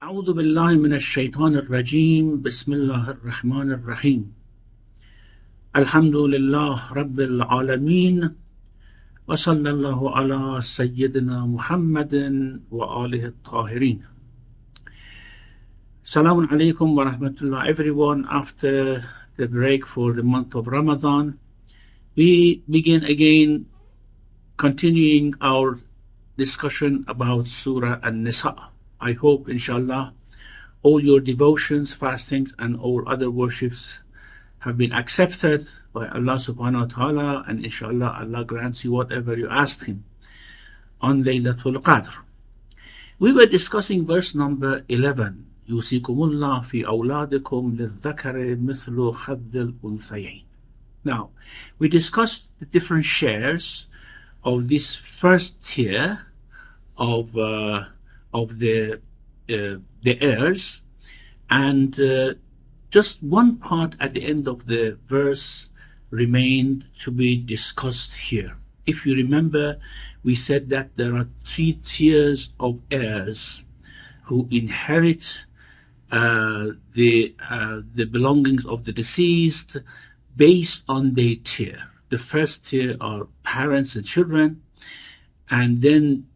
أعوذ بالله من الشيطان الرجيم بسم الله الرحمن الرحيم الحمد لله رب العالمين وصلى الله على سيدنا محمد وآله الطاهرين. Assalamu alaikum wa rahmatullah everyone. After the break for the month of Ramadan, we begin again continuing our discussion about Surah An-Nisa. I hope, inshallah, all your devotions, fastings, and all other worships have been accepted by Allah subhanahu wa ta'ala, and inshallah, Allah grants you whatever you asked Him on Laylatul Qadr. We were discussing verse number 11. يُوصِيكُمُ اللَّهُ فِي أَوْلَادِكُمْ لِلذَّكَرِ مِثْلُ حَظِّ الْأُنْثَيَيْنِ. Now, we discussed the different shares of this first tier of the heirs, and just one part at the end of the verse remained to be discussed here. If you remember, we said that there are three tiers of heirs who inherit the belongings of the deceased based on their tier. The first tier are parents and children, and then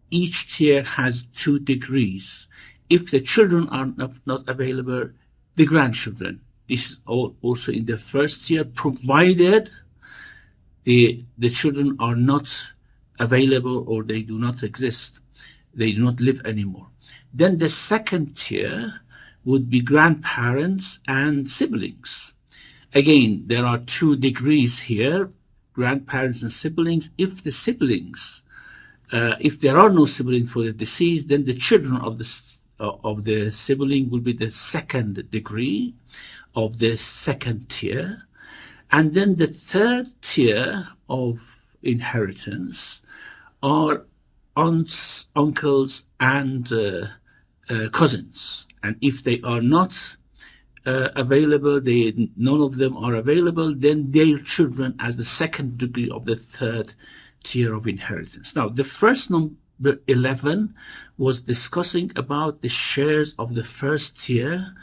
each tier has 2 degrees. If the children are not available, the grandchildren. This is also in the first tier, provided the children are not available or they do not exist. They do not live anymore. Then the second tier would be grandparents and siblings. Again, there are 2 degrees here, grandparents and siblings. If the siblings if there are no siblings for the deceased, then the children of the sibling will be the second degree of the second tier. And then the third tier of inheritance are aunts, uncles, and cousins. And if they are not available, none of them are available, then their children as the second degree of the third tier of inheritance. Now, the first number 11 was discussing about the shares of the first tier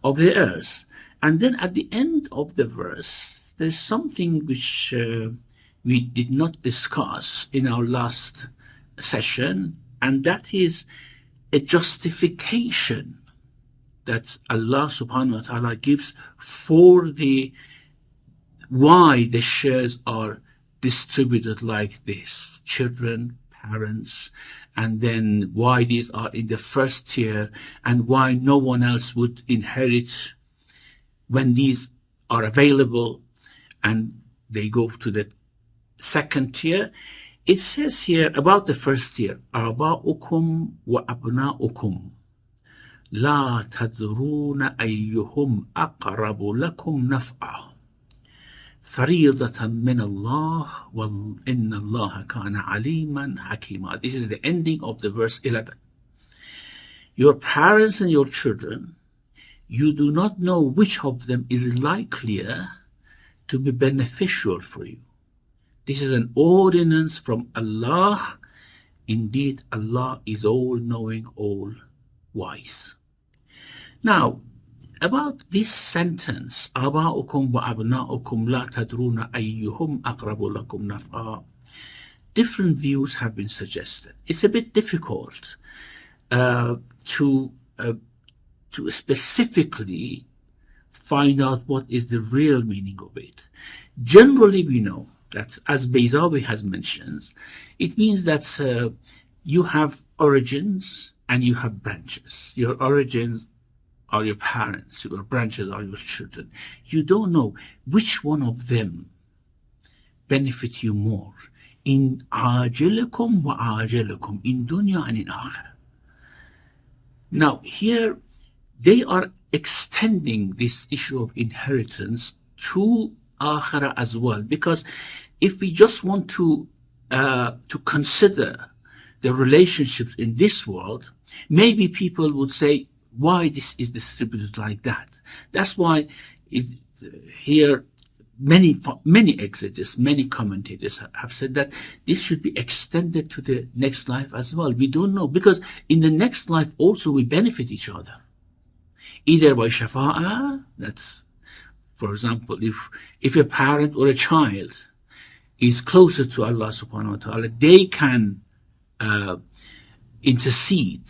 of the heirs. And then at the end of the verse, there's something which we did not discuss in our last session, and that is a justification that Allah subhanahu wa ta'ala gives for why the shares are distributed like this: children, parents, and then why these are in the first tier, and why no one else would inherit when these are available and they go to the second tier. It says here about the first tier: آباؤكم وأبناؤكم لا تدرون أيهم أقرب لكم نفعا فريضة من الله وإن الله كان عليما حكيما. This is the ending of the verse 11. Your parents and your children, you do not know which of them is likelier to be beneficial for you. This is an ordinance from Allah. Indeed, Allah is all-knowing, all-wise. Now, about this sentence, آباؤكم وأبناؤكم لا تدرون أيهم أقرب لكم نفعا, different views have been suggested. It's a bit difficult to specifically find out what is the real meaning of it. Generally, we know that, as Bayzawi has mentioned, it means that you have origins and you have branches. Your origins are your parents, your branches are your children. You don't know which one of them benefit you more. In ajilikum wa ajilikum, in dunya and in akhirah. Now here they are extending this issue of inheritance to akhirah as well, because if we just want to consider the relationships in this world, maybe people would say, why this is distributed like that? That's why here many exegetes, many commentators have said that this should be extended to the next life as well. We don't know, because in the next life also we benefit each other, either by shafa'ah, that's, for example, if a parent or a child is closer to Allah subhanahu wa ta'ala, they can intercede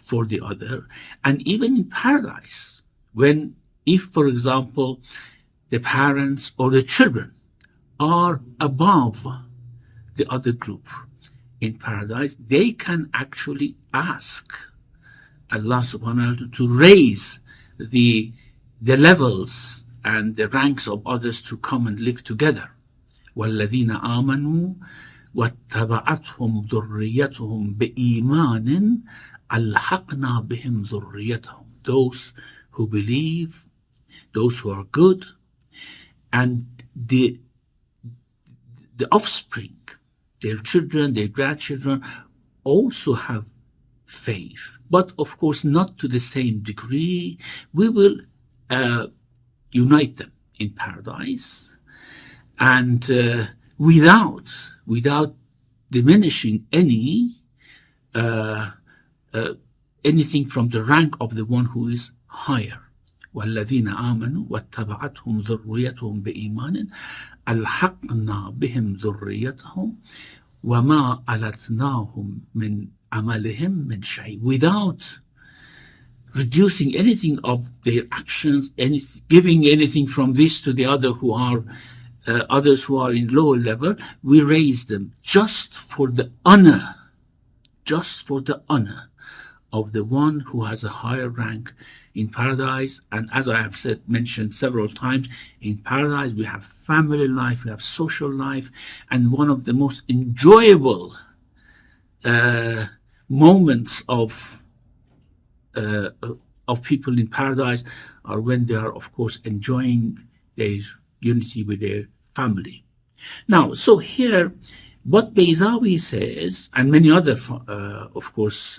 for the other. And even in paradise, if, for example, the parents or the children are above the other group in paradise, they can actually ask Allah subhanahu wa ta'ala to raise the levels and the ranks of others to come and live together. وَالَّذِينَ آمَنُوا وَاتَّبَعَتْهُمْ ذُرِّيَّتُهُمْ بِإِيمَانٍ أَلْحَقْنَا بِهِمْ ذُرِّيَّتَهُمْ. Those who believe, those who are good, and the offspring, their children, their grandchildren, also have faith, but of course not to the same degree. We will unite them in paradise, and without diminishing anything from the rank of the one who is higher. وَالَّذِينَ آمَنُوا وَاتَّبَعَتْهُمْ ذُرِّيَّتُهُمْ بِإِيمَانٍ أَلْحَقْنَا بِهِمْ ذُرِّيَّتَهُمْ وَمَا أَلَتْنَاهُمْ مِنْ عَمَلِهِمْ مِنْ شَيْءٍ. Without reducing anything of their actions, giving anything from this to the other who are others who are in lower level, we raise them just for the honor of the one who has a higher rank in paradise. And as I have mentioned several times, in paradise we have family life, we have social life, and one of the most enjoyable moments of people in paradise are when they are, of course, enjoying their unity with their family. Now, so here, what Bayzawi says, and many other, of course,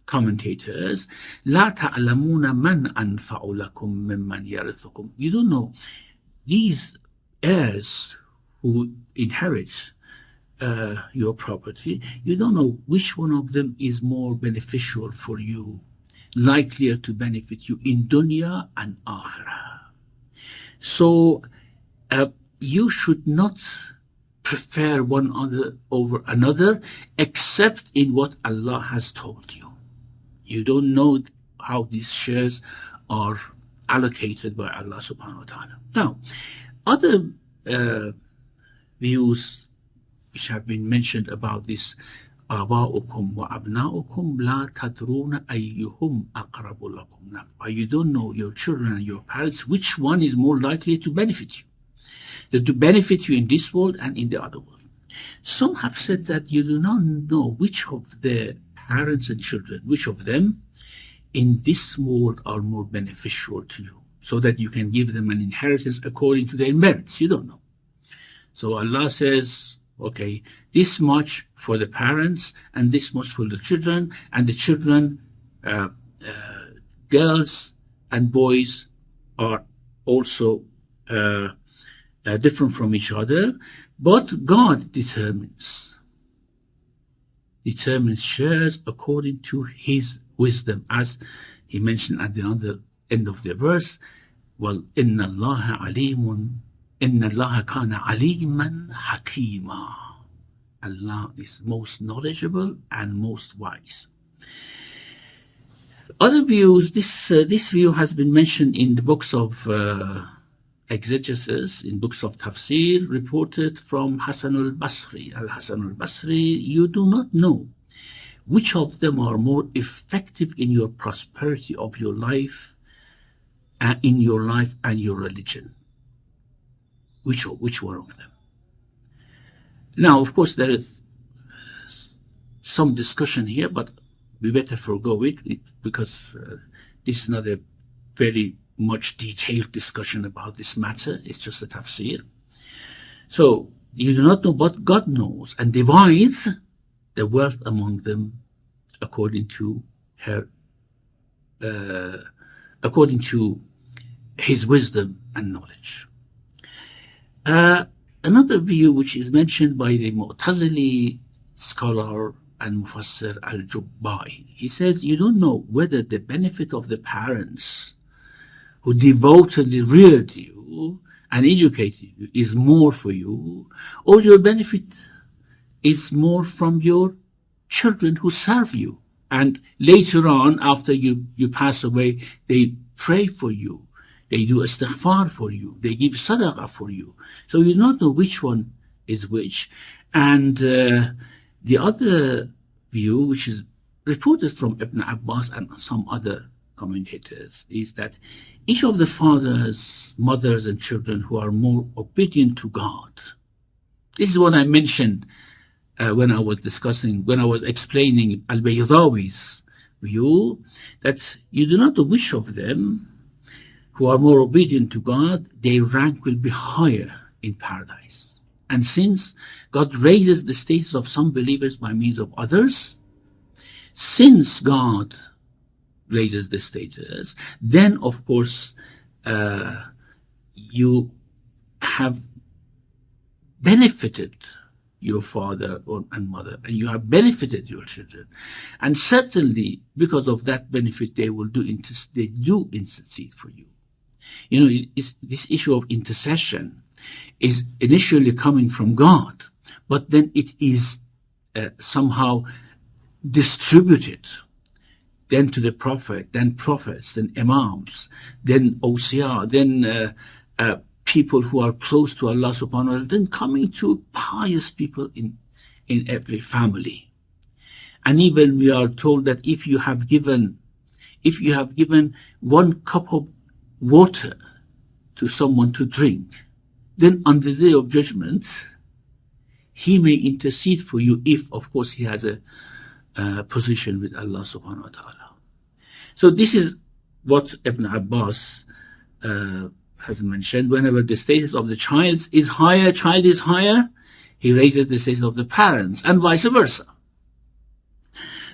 commentators, لا تعلمون من أنفع لكم ممن يرثكم. You don't know, these heirs who inherit your property, you don't know which one of them is more beneficial for you, likelier to benefit you in dunya and akhirah. So you should not prefer one other over another, except in what Allah has told you. You don't know how these shares are allocated by Allah subhanahu wa ta'ala. Now, other views which have been mentioned about this, آباؤكم وأبناؤكم لا تدرون أيهم أقرب لكم نفعا. You don't know, your children and your parents, which one is more likely to benefit you, to benefit you in this world and in the other world. Some have said that you do not know which of the parents and children, which of them in this world are more beneficial to you, so that you can give them an inheritance according to their merits. You don't know. So Allah says, okay, this much for the parents and this much for the children, and the children, girls and boys, are also different from each other, but God determines shares according to His wisdom, as He mentioned at the other end of the verse. Well, inna Allah kana aliman hakima. Allah is most knowledgeable and most wise. Other views, this view has been mentioned in the books of exegesis, in books of tafsir, reported from Hasan al-Basri. Al-Hasan al-Basri, you do not know which of them are more effective in your prosperity of your life, in your life and your religion. Which one of them? Now, of course, there is some discussion here, but we better forego it because this is not a very much detailed discussion about this matter. It's just a tafsir. So you do not know, but God knows and divides the wealth among them according to His wisdom and knowledge. Another view which is mentioned by the Mu'tazili scholar and Mufassir al-Jubbai, he says you don't know whether the benefit of the parents who devotedly reared you and educated you is more for you, or your benefit is more from your children who serve you. And later on, after you pass away, they pray for you. They do istighfar for you. They give sadaqah for you. So you don't know which one is which. And the other view, which is reported from Ibn Abbas and some other commentators, is that each of the fathers, mothers, and children who are more obedient to God. This is what I mentioned when I was explaining Al-Baydawi's view, that you do not know which of them who are more obedient to God, their rank will be higher in paradise. And since God raises the status of some believers by means of others, since God raises the status, then of course you have benefited your father and mother, and you have benefited your children, and certainly because of that benefit they do intercede for you. You know, this issue of intercession is initially coming from God, but then it is somehow distributed then to the prophet, then prophets, then imams, then awsiya, then people who are close to Allah subhanahu wa ta'ala, then coming to pious people in every family. And even we are told that if you have given 1 cup of water to someone to drink, then on the day of judgment he may intercede for you if of course he has a position with Allah subhanahu wa ta'ala. So this is what Ibn Abbas has mentioned. Whenever the status of the child is higher, he raises the status of the parents, and vice versa.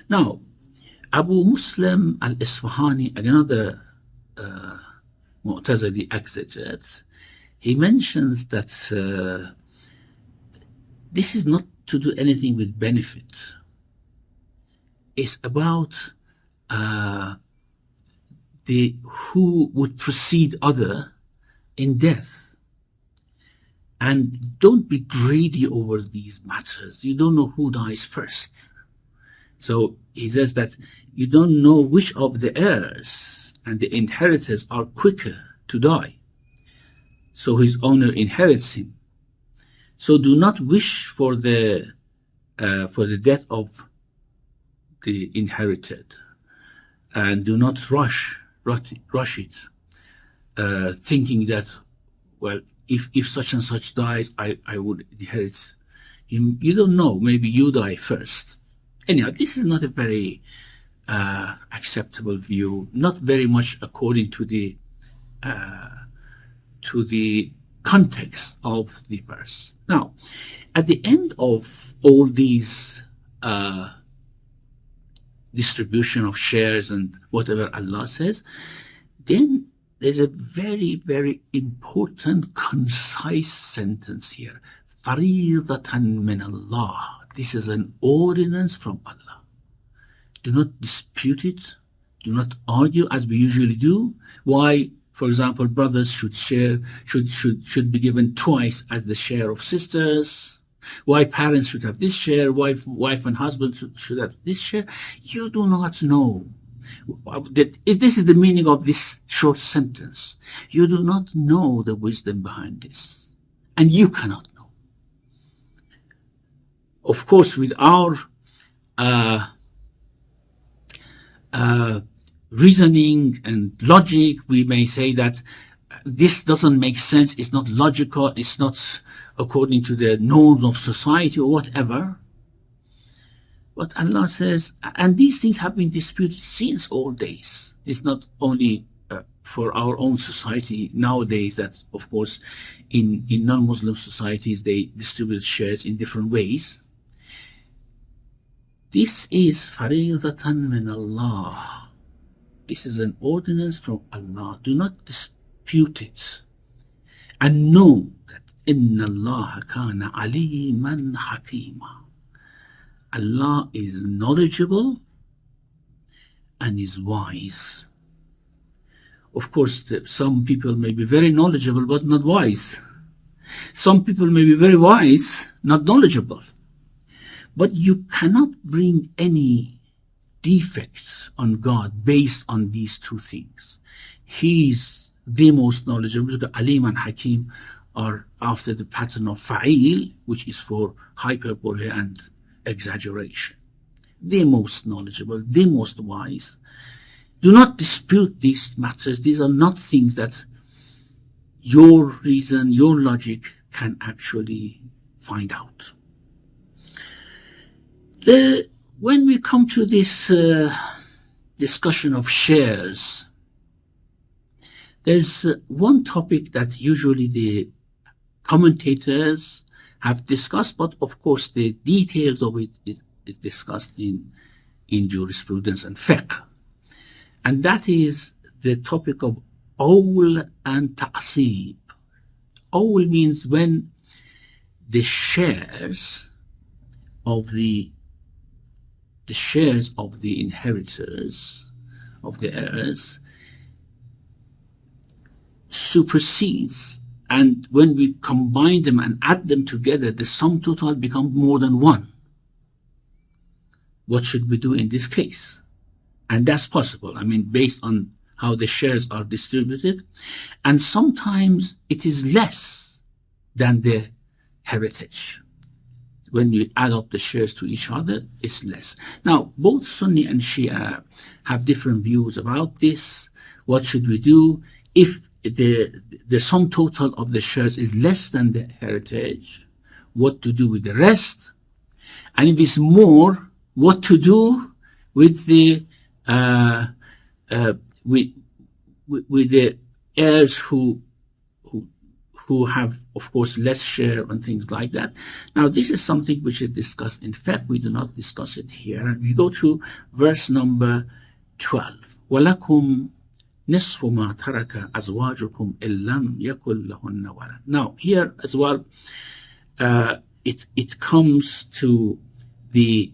Now, Abu Muslim al-Isfahani, another Mu'tazili exegete, he mentions that this is not to do anything with benefit. It's about who would precede other in death. And don't be greedy over these matters. You don't know who dies first. So he says that you don't know which of the heirs and the inheritors are quicker to die. So his owner inherits him. So do not wish for the death of the inherited, and do not rush it, thinking that, well, if such and such dies, I would inherit him. You don't know, maybe you die first. Anyhow, this is not a very acceptable view, not very much according to the context of the verse. Now, at the end of all these distribution of shares and whatever Allah says, then there's a very, very important, concise sentence here. Faridatan min Allah. This is an ordinance from Allah. Do not dispute it. Do not argue as we usually do. Why, for example, brothers should be given twice as the share of sisters. Why parents should have this share, wife and husband should have this share. You do not know. This is the meaning of this short sentence. You do not know the wisdom behind this. And you cannot know. Of course, with our reasoning and logic, we may say that this doesn't make sense, it's not logical, it's not according to the norms of society or whatever. But Allah says, and these things have been disputed since all days. It's not only for our own society nowadays that, of course, in non-Muslim societies, they distribute shares in different ways. This is faridatan min Allah. This is an ordinance from Allah. Do not dispute it. And know that إِنَّ اللَّهَ كَانَ عَلِيمًا حَكِيمًا. Allah is knowledgeable and is wise. Of course, some people may be very knowledgeable but not wise. Some people may be very wise, not knowledgeable. But you cannot bring any defects on God based on these two things. He is the most knowledgeable. Alim and Hakim are after the pattern of Fa'il, which is for hyperbole and exaggeration. The most knowledgeable, the most wise. Do not dispute these matters. These are not things that your reason, your logic can actually find out. When we come to this discussion of shares, there's one topic that usually the commentators have discussed, but of course the details of it is discussed in jurisprudence and fiqh. And that is the topic of awl and ta'asib. Awl means when the shares of the inheritors, of the heirs, supersedes, and when we combine them and add them together, the sum total becomes more than one. What should we do in this case? And that's possible, I mean, based on how the shares are distributed. And sometimes it is less than the heritage. When you add up the shares to each other, it's less. Now, both Sunni and Shia have different views about this. What should we do if the sum total of the shares is less than the heritage? What to do with the rest? And if it's more, what to do with the with the heirs who have, of course, less share and things like that. Now, this is something which is discussed in fiqh. We do not discuss it here. And we go to verse number 12. وَلَكُمْ نِصْفُ مَا تَرَكَ أَزْوَاجُكُمْ إِن لَّمْ يَكُن لَهُنَّ وَلَدٌ. Now, here as well, it comes to the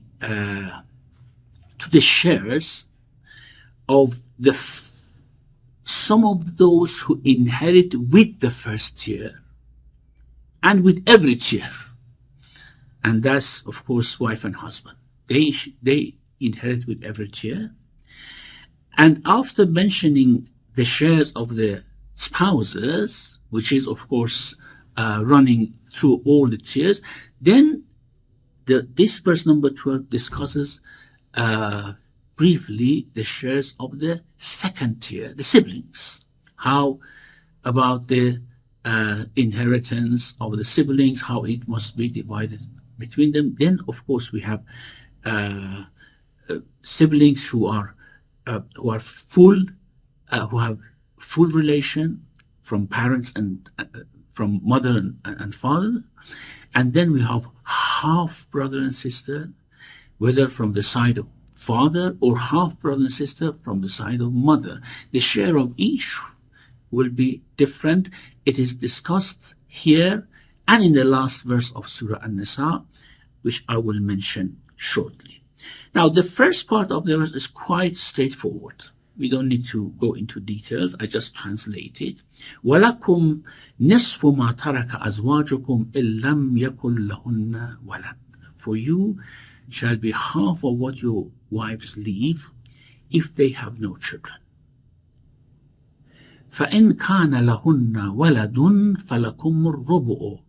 shares of some of those who inherit with the first tier and with every tier. And that's, of course, wife and husband. They inherit with every tier. And after mentioning the shares of the spouses, which is, of course, running through all the tiers, then this verse number 12 discusses briefly the shares of the second tier, the siblings. How about the inheritance of the siblings, how it must be divided between them. Then, of course, we have siblings who have full relation from parents and from mother and father. And then we have half brother and sister, whether from the side of father or half brother and sister from the side of mother. The share of each will be different. It is discussed here and in the last verse of Surah An-Nisa, which I will mention shortly. Now, the first part of the verse is quite straightforward. We don't need to go into details. I just translate it. وَلَكُمْ نِصْفُ مَا تَرَكَ أَزْوَاجُكُمْ إِن لَّمْ يَكُن لَهُنَّ وَلَدٌ. For you shall be half of what your wives leave if they have no children. فَإِنْ كَانَ لَهُنَّ وَلَدٌ فَلَكُمُ الرُّبُعُ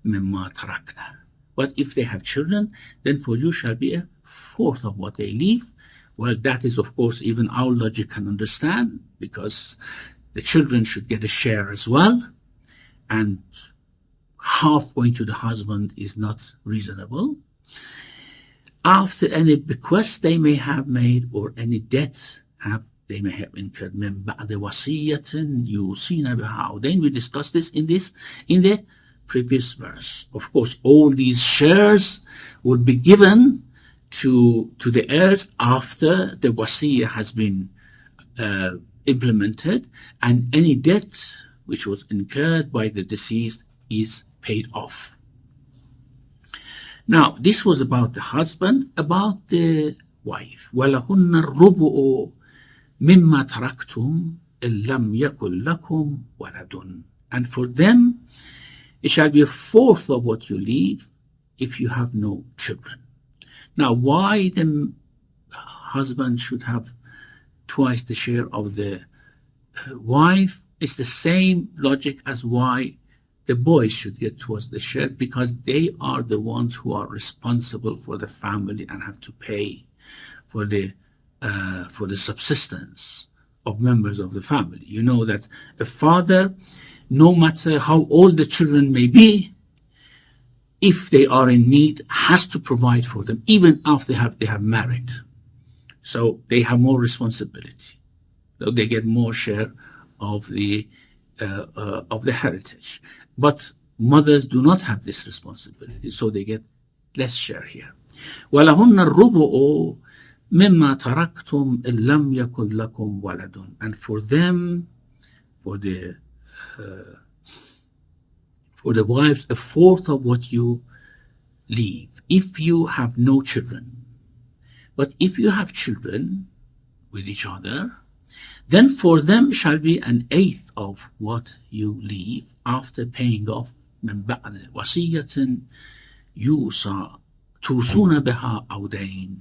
مِمَّا تَرَكْنَا. But if they have children, then for you shall be a fourth of what they leave. Well, that is, of course, even our logic can understand, because the children should get a share as well, and half going to the husband is not reasonable. After any bequest they may have made or any debts they may have incurred, مِن بَعْدِ وَصِيَّةٍ يُوصِينَ بِهَا. Then we discussed this in the previous verse. Of course, all these shares would be given to the heirs after the wasiyah has been implemented, and any debt which was incurred by the deceased is paid off. Now, this was about the husband. About the wife. وَلَهُنَّ الرُّبُعُ مِمَّا تَرَكْتُمْ إِن لَّمْ يَكُن لَّكُمْ وَلَدٌ. And for them, it shall be a fourth of what you leave if you have no children. Now, why the husband should have twice the share of the wife is the same logic as why the boys should get twice the share, because they are the ones who are responsible for the family and have to pay for the subsistence of members of the family. You know that a father, no matter how old the children may be, if they are in need, has to provide for them, even after they have married. So they have more responsibility. So they get more share of the heritage. But mothers do not have this responsibility, so they get less share here. وَلَهُنَّ الرُّبُعُ مِمَّا تَرَكْتُمْ إِن لَّمْ يَكُن لَّكُمْ وَلَدٌ. And for them, for the wives, a fourth of what you leave if you have no children. But if you have children with each other, then for them shall be an eighth of what you leave after paying off من بعد وصية يوصى توصون بها أو دين.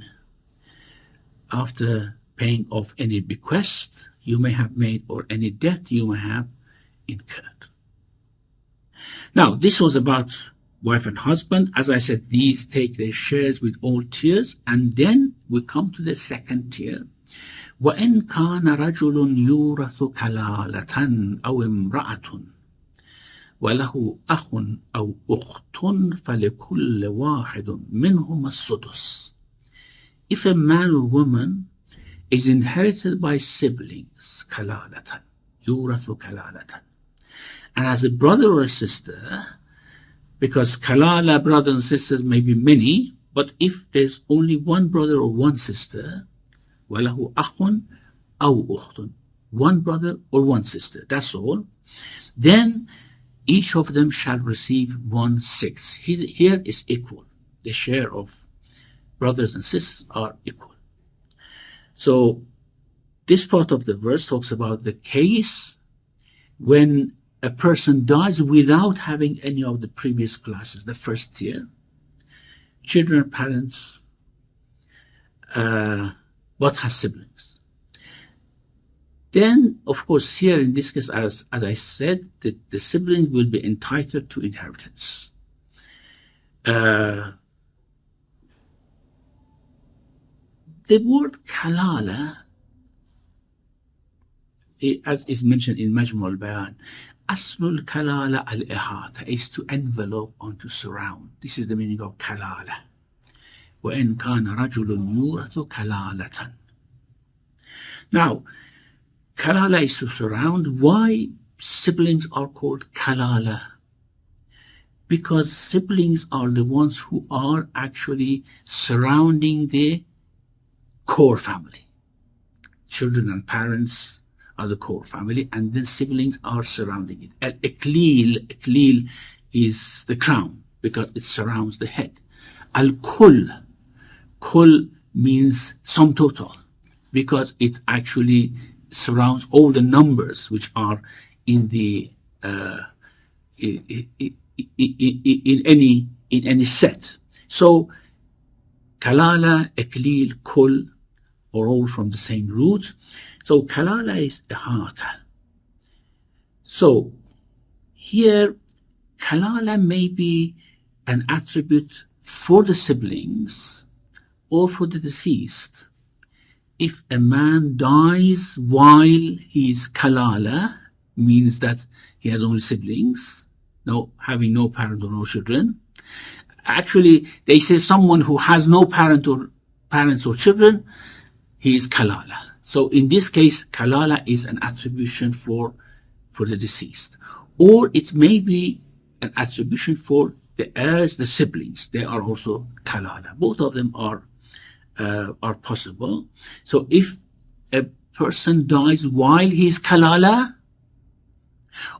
After paying off any bequest you may have made or any debt you may have incurred. Now, this was about wife and husband. As I said, these take their shares with all tiers, and then we come to the second tier. وَإِنْ كَانَ رَجُلٌ يُورَثُ كَلَالَةً أَوْ امْرَأَةٌ وَلَهُ أَخٌ أَوْ أُخْتٌ فَلِكُلِّ وَاحِدٍ مِّنْهُمَا السُّدُسُ. If a man or woman is inherited by siblings, كَلَالَةً, يُورَثُ كَلَالَةً, and has a brother or a sister, because kalala, brothers and sisters, may be many, but if there's only one brother or one sister, وَلَهُ أَخٌ أَوْ أُخْتٌ, one brother or one sister, that's all, then each of them shall receive 1/6. Here is equal. The share of brothers and sisters are equal. So this part of the verse talks about the case when a person dies without having any of the previous classes, the first tier, children, parents, but has siblings. Then, of course, here in this case, as I said, the siblings will be entitled to inheritance. The word kalala, as is mentioned in Majmu' al-Bayan, Aslul kalala al-ihata is to envelope or to surround. This is the meaning of kalala. وَإِنْ كَانَ رَجُلٌ يُورَثُ كَلَالَةً. Now, kalala is to surround. Why siblings are called kalala? Because siblings are the ones who are actually surrounding the core family. Children and parents are the core family, and then siblings are surrounding it. Al-iklil is the crown because it surrounds the head. Al-kul means sum total because it actually surrounds all the numbers which are in the in any set. So kalala, iklil, kul are all from the same root. So kalala is ihata. So here kalala may be an attribute for the siblings or for the deceased. If a man dies while he is kalala, means that he has only siblings, having no parent or no children. Actually, they say someone who has no parents or children, he is kalala. So in this case, kalala is an attribution for the deceased. Or it may be an attribution for the heirs, the siblings. They are also kalala. Both of them are possible. So if a person dies while he is kalala,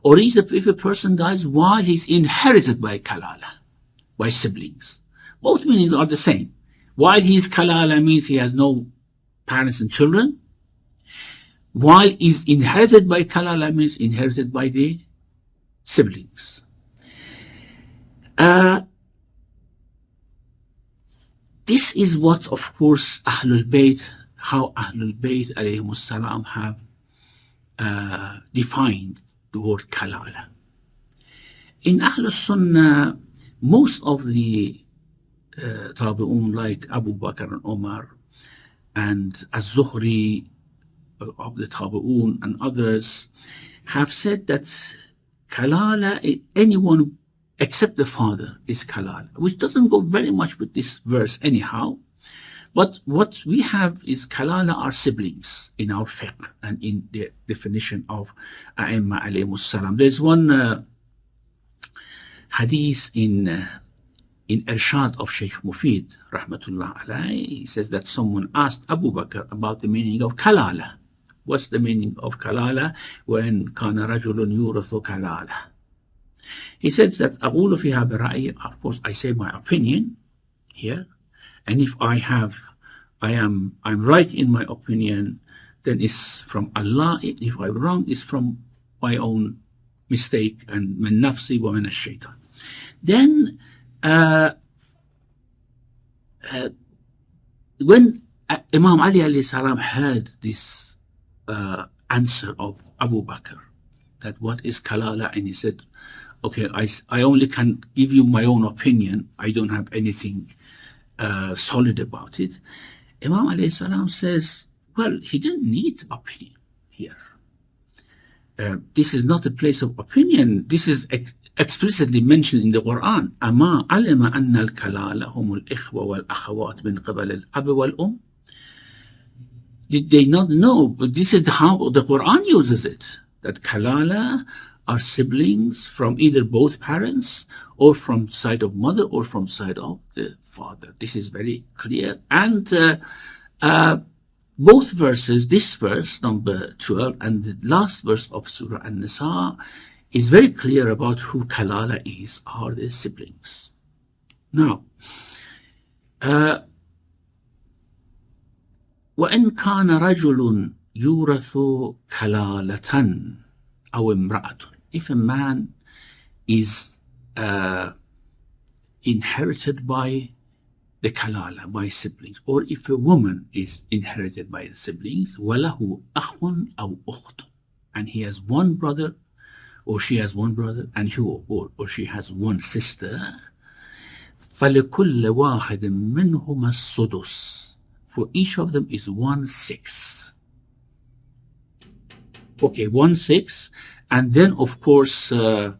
Or if a person dies while he's inherited by kalala, by siblings. Both meanings are the same. While he is kalala means he has no parents and children. While he's inherited by kalala means inherited by the siblings. This is what, of course, Ahlul Bayt, how Ahlul Bayt alayhimus salam have defined the word kalala. In Ahlul Sunnah, most of the Tabi'un like Abu Bakr and Omar and Az-Zuhri of the Tabi'un and others have said that kalala, anyone except the father is kalala, which doesn't go very much with this verse anyhow. But what we have is kalala are siblings in our fiqh and in the definition of A'imma alayhimus salam. There's one hadith in Irshad of Shaykh Mufid, rahmatullah alayhi. He says that someone asked Abu Bakr about the meaning of kalala. What's the meaning of kalala? When kana rajulun yurathu kalala. He says that أقول فيها برأيي, of course I say my opinion here, and if I'm right in my opinion, then it's from Allah. If I'm wrong, it's from my own mistake, and من نفسي ومن الشيطان. Then when Imam Ali alayhi salam heard this answer of Abu Bakr, that what is kalala, and he said, okay, I only can give you my own opinion, I don't have anything solid about it. Imam alayhi salam says, well, he didn't need opinion here. This is not a place of opinion. This is explicitly mentioned in the Quran. أَمَا عَلِمَ أَنَّ الْكَلَالَ هُمُ الْإِخْوَةُ وَالْأَخَوَاتُ مِنْ قِبَلِ الْأَبِ وَالْأُمِّ. Did they not know? But this is how the Quran uses it, that kalala are siblings from either both parents or from side of mother or from side of the father. This is very clear. And both verses, this verse, number 12, and the last verse of Surah An-Nisa, is very clear about who kalala is, are the siblings. Now, وَإِنْ كَانَ رَجُلٌ يُورَثُ كَلَالَةً أَوْ امْرَأَةٌ. If a man is inherited by the kalala, by siblings, or if a woman is inherited by the siblings, وَلَهُ أَخٌ أَوْ أُخْتٌ, and he has one brother, or she has one brother, and he or she has one sister, فَلِكُلِّ وَاحِدٍ مِّنْهُمَا السُّدُسُ. For each of them is 1/6. Okay, 1/6, and then of course the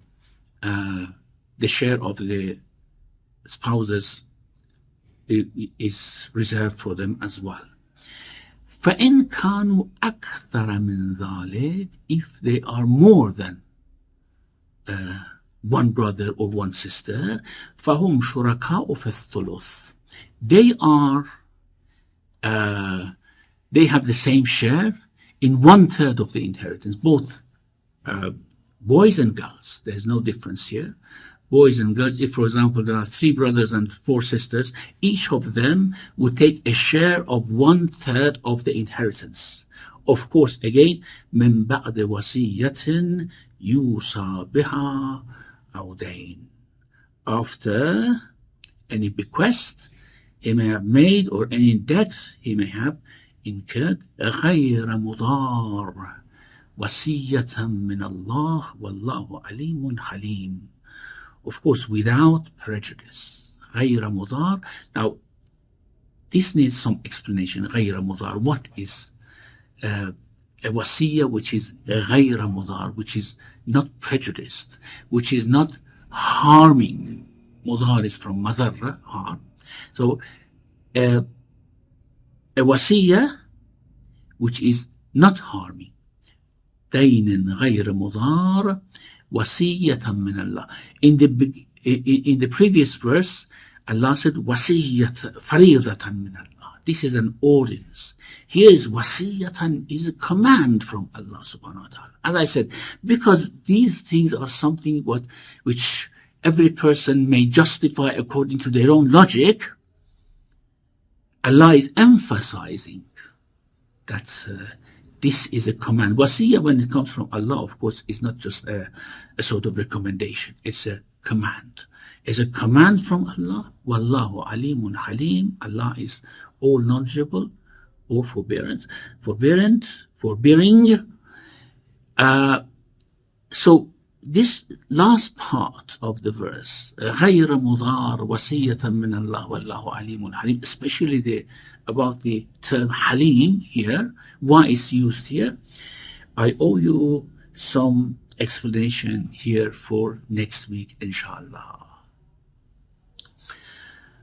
share of the spouses is reserved for them as well. فَإِنْ كَانُوا أَكْثَرَ مِنْ ذَلِكَ, if they are more than one brother or one sister, فَهُمْ شُرَكَاءُ فِي الثُّلُثِ. They have the same share in 1/3 of the inheritance, both boys and girls. There's no difference here. Boys and girls, if for example there are 3 brothers and 4 sisters, each of them would take a share of 1/3 of the inheritance. Of course, again, من بعد وصية يوصى بها أو دين. After any bequest he may have made, or any debt he may have incurred, غير مضار وصية من الله والله عليم حليم. Of course, without prejudice. غير مضار. Now, this needs some explanation. غير مضار. What is a wasiyah which is غير مضار, which is not prejudiced, which is not harming? Mudar is from madarra, harm. So, a wasiyah which is not harming. دين غير مضار وصية من الله. In the previous verse, Allah said وصية فريضة من الله. This is an ordinance. Here is wasiyatan, is a command from Allah subhanahu wa ta'ala. As I said, because these things are something which every person may justify according to their own logic, Allah is emphasizing that this is a command. Wasiyah, when it comes from Allah, of course, is not just a sort of recommendation. It's a command. It's a command from Allah. Wallahu alimun halim. Allah is all knowledgeable, all forbearing. So this last part of the verse, غَيْرَ مُضَارَ وَصِيَّةً مِّنَ اللَّهِ وَاللَّهُ عَلِيمٌ حَلِيمٌ, especially about the term halim here, why it's used here. I owe you some explanation here for next week, inshallah.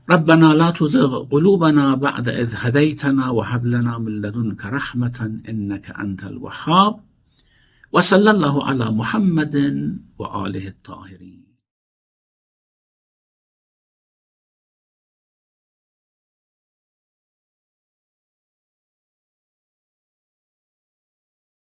ربنا لا تزغ قلوبنا بعد إذ هديتنا وهب لنا من لدنك رحمة إنك أنت الوهاب وصلى الله على محمد وآله الطاهرين.